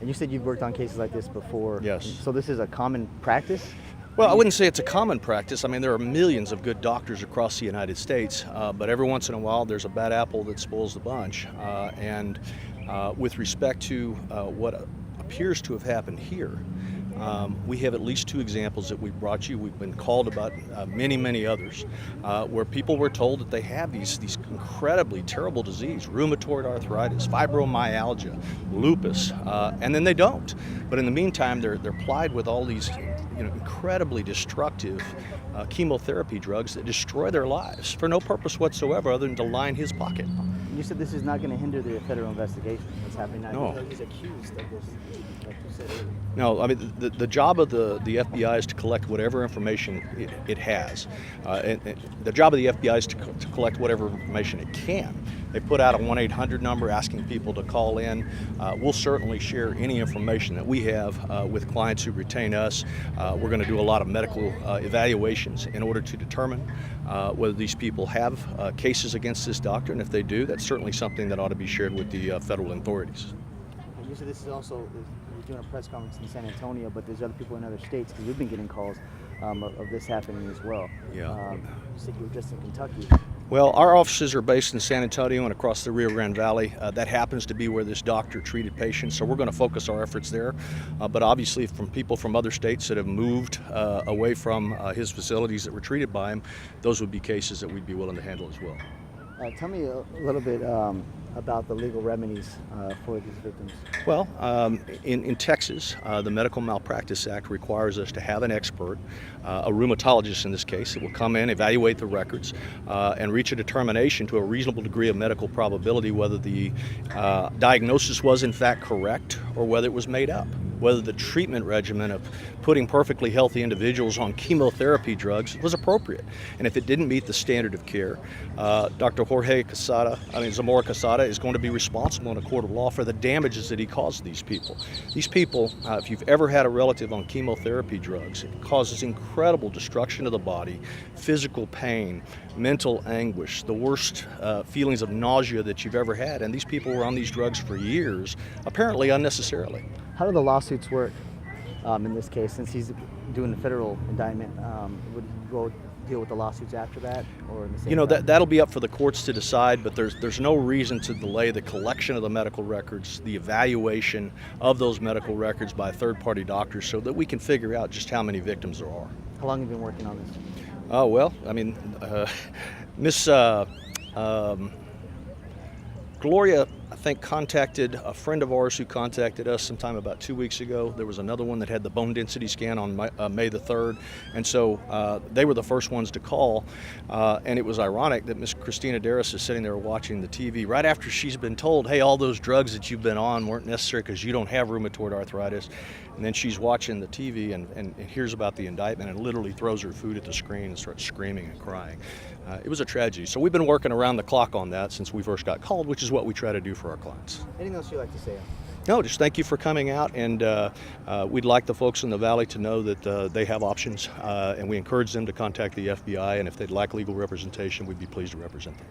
And you said you've worked on cases like this before. Yes. So this is a common practice? Well, I wouldn't say it's a common practice. I mean, there are millions of good doctors across the United States, but every once in a while there's a bad apple that spoils the bunch. And with respect to what appears to have happened here, we have at least 2 examples that we've brought you. We've been called about many others where people were told that they have these incredibly terrible disease, rheumatoid arthritis, fibromyalgia, lupus, and then they don't. But in the meantime, they're plied with all these incredibly destructive chemotherapy drugs that destroy their lives for no purpose whatsoever other than to line his pocket. You said this is not going to hinder the federal investigation that's happening now. No. He's accused of this, like you said earlier. No, I mean, the job of the FBI is to collect whatever information it has. And the job of the FBI is to collect whatever information it can. They put out a 1-800 number asking people to call in. We'll certainly share any information that we have with clients who retain us. We're going to do a lot of medical evaluations in order to determine whether these people have cases against this doctor, and if they do, that's certainly something that ought to be shared with the federal authorities. You said this is also, you're doing a press conference in San Antonio, but there's other people in other states, because we've been getting calls of this happening as well. Yeah. You said you were just in Kentucky. Well, our offices are based in San Antonio and across the Rio Grande Valley. That happens to be where this doctor treated patients, so we're going to focus our efforts there. But obviously from people from other states that have moved away from his facilities that were treated by him, those would be cases that we'd be willing to handle as well. Tell me a little bit about the legal remedies for these victims. Well, in Texas, the Medical Malpractice Act requires us to have an expert, a rheumatologist in this case, that will come in, evaluate the records, and reach a determination to a reasonable degree of medical probability whether the diagnosis was in fact correct or whether it was made up, whether the treatment regimen of putting perfectly healthy individuals on chemotherapy drugs was appropriate. And if it didn't meet the standard of care, Dr. Jorge Zamora-Quezada is going to be responsible in a court of law for the damages that he caused these people. These people, if you've ever had a relative on chemotherapy drugs, it causes incredible destruction of the body, physical pain, mental anguish, the worst feelings of nausea that you've ever had. And these people were on these drugs for years, apparently unnecessarily. How do the lawsuits work in this case? Since he's doing the federal indictment, would he go deal with the lawsuits after that, or in the same time? That'll be up for the courts to decide, but there's no reason to delay the collection of the medical records, the evaluation of those medical records by third-party doctors, so that we can figure out just how many victims there are. How long have you been working on this? Oh, well, I mean, Miss Gloria, I think, contacted a friend of ours who contacted us sometime about 2 weeks ago. There was another one that had the bone density scan on May the 3rd, and so they were the first ones to call. And it was ironic that Miss Christina Darris is sitting there watching the TV right after she's been told, hey, all those drugs that you've been on weren't necessary because you don't have rheumatoid arthritis. And then she's watching the TV and hears about the indictment and literally throws her food at the screen and starts screaming and crying. It was a tragedy. So we've been working around the clock on that since we first got called, which is what we try to do for our clients. Anything else you'd like to say? No, just thank you for coming out, and we'd like the folks in the Valley to know that they have options, and we encourage them to contact the FBI, and if they'd like legal representation, we'd be pleased to represent them.